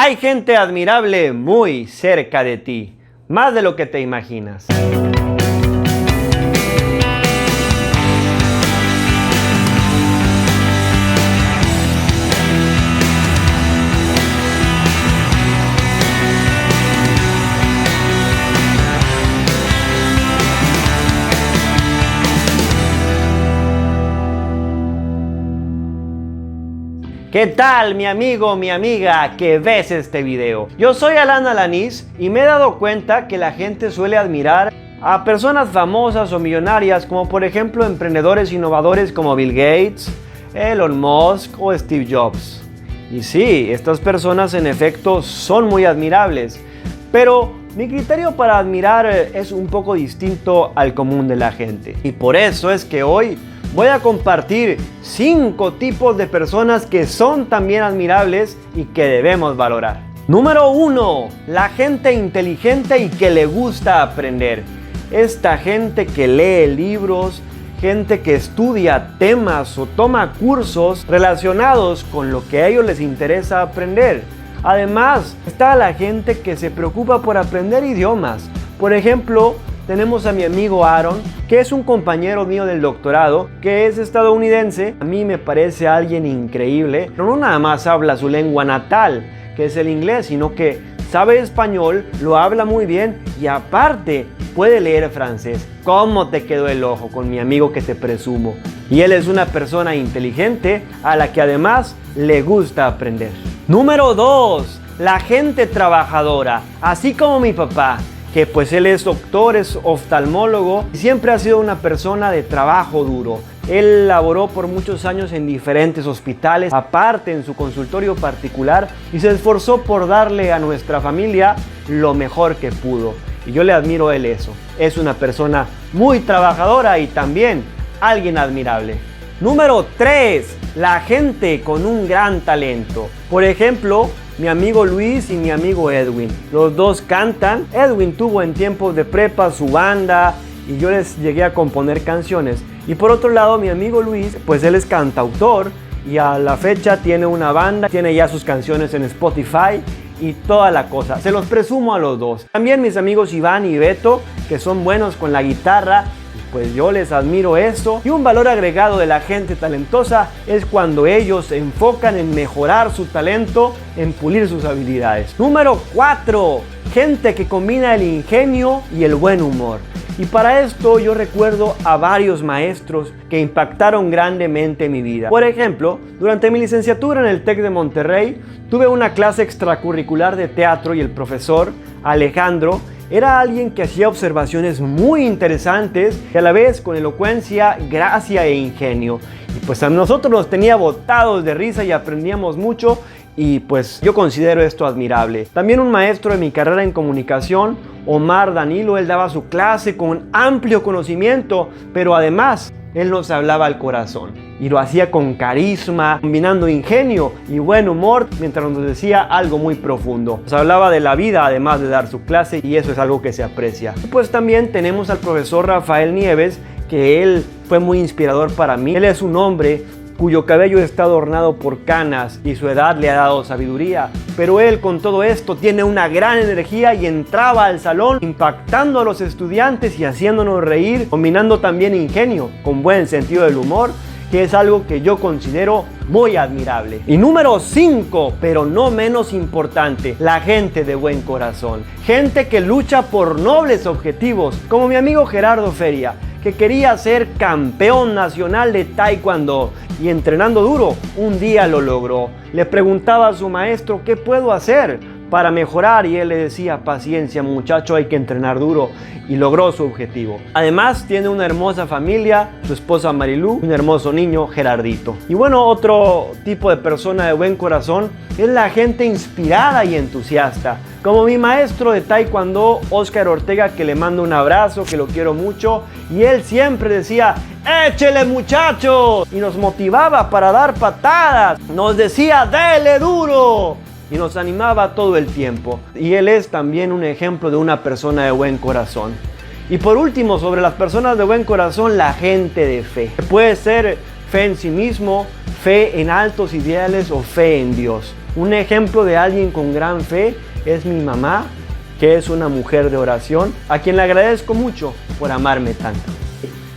Hay gente admirable muy cerca de ti, más de lo que te imaginas. ¿Qué tal, mi amigo, mi amiga que ves este video? Yo soy Alan Alanis y me he dado cuenta que la gente suele admirar a personas famosas o millonarias, como por ejemplo emprendedores innovadores como Bill Gates, Elon Musk o Steve Jobs. Y sí, estas personas en efecto son muy admirables, pero mi criterio para admirar es un poco distinto al común de la gente. Y por eso es que hoy voy a compartir 5 tipos de personas que son también admirables y que debemos valorar. Número 1. La gente inteligente y que le gusta aprender. Esta gente que lee libros, gente que estudia temas o toma cursos relacionados con lo que a ellos les interesa aprender. Además, está la gente que se preocupa por aprender idiomas. Por ejemplo, tenemos a mi amigo Aaron, que es un compañero mío del doctorado, que es estadounidense. A mí me parece alguien increíble, pero no nada más habla su lengua natal, que es el inglés, sino que sabe español, lo habla muy bien y aparte puede leer francés. ¿Cómo te quedó el ojo con mi amigo que te presumo? Y él es una persona inteligente a la que además le gusta aprender. Número 2. La gente trabajadora, así como mi papá, que pues él es doctor, es oftalmólogo y siempre ha sido una persona de trabajo duro. Él laboró por muchos años en diferentes hospitales, aparte en su consultorio particular, y se esforzó por darle a nuestra familia lo mejor que pudo. Y yo le admiro a él eso. Es una persona muy trabajadora y también alguien admirable. Número 3. La gente con un gran talento. Por ejemplo, mi amigo Luis y mi amigo Edwin. Los dos cantan. Edwin tuvo en tiempos de prepa su banda y yo les llegué a componer canciones. Y por otro lado, mi amigo Luis, pues él es cantautor y a la fecha tiene una banda, tiene ya sus canciones en Spotify y toda la cosa. Se los presumo a los dos. También mis amigos Iván y Beto, que son buenos con la guitarra. Pues yo les admiro esto. Y un valor agregado de la gente talentosa es cuando ellos se enfocan en mejorar su talento, en pulir sus habilidades. Número 4. Gente que combina el ingenio y el buen humor. Y para esto yo recuerdo a varios maestros que impactaron grandemente mi vida. Por ejemplo, durante mi licenciatura en el TEC de Monterrey, tuve una clase extracurricular de teatro y el profesor Alejandro era alguien que hacía observaciones muy interesantes y a la vez con elocuencia, gracia e ingenio. Y pues a nosotros nos tenía botados de risa y aprendíamos mucho y pues yo considero esto admirable. También un maestro de mi carrera en comunicación, Omar Danilo, él daba su clase con amplio conocimiento, pero además él nos hablaba al corazón y lo hacía con carisma, combinando ingenio y buen humor mientras nos decía algo muy profundo. Nos hablaba de la vida además de dar su clase y eso es algo que se aprecia. Y pues también tenemos al profesor Rafael Nieves, que él fue muy inspirador para mí. Él es un hombre cuyo cabello está adornado por canas y su edad le ha dado sabiduría. Pero él con todo esto tiene una gran energía y entraba al salón impactando a los estudiantes y haciéndonos reír, combinando también ingenio con buen sentido del humor, que es algo que yo considero muy admirable. Y número 5, pero no menos importante, la gente de buen corazón. Gente que lucha por nobles objetivos, como mi amigo Gerardo Feria, que quería ser campeón nacional de taekwondo y entrenando duro, un día lo logró. Le preguntaba a su maestro, ¿qué puedo hacer para mejorar? Y él le decía, paciencia muchacho, hay que entrenar duro, y logró su objetivo. Además tiene una hermosa familia, su esposa Marilú, un hermoso niño, Gerardito. Y bueno, otro tipo de persona de buen corazón es la gente inspirada y entusiasta, como mi maestro de taekwondo, Oscar Ortega, que le mando un abrazo, que lo quiero mucho, y él siempre decía, ¡échele muchachos! Y nos motivaba para dar patadas, nos decía, ¡dele duro! Y nos animaba todo el tiempo. Y él es también un ejemplo de una persona de buen corazón. Y por último, sobre las personas de buen corazón, la gente de fe. Puede ser fe en sí mismo, fe en altos ideales o fe en Dios. Un ejemplo de alguien con gran fe es mi mamá, que es una mujer de oración, a quien le agradezco mucho por amarme tanto.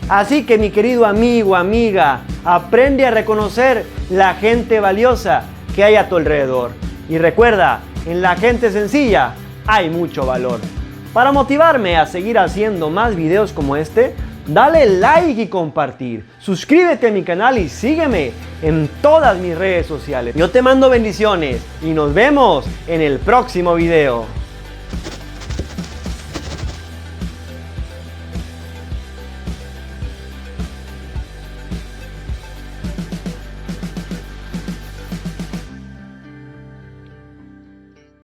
Así que mi querido amigo, amiga, aprende a reconocer la gente valiosa que hay a tu alrededor. Y recuerda, en la gente sencilla hay mucho valor. Para motivarme a seguir haciendo más videos como este, dale like y compartir. Suscríbete a mi canal y sígueme en todas mis redes sociales. Yo te mando bendiciones y nos vemos en el próximo video.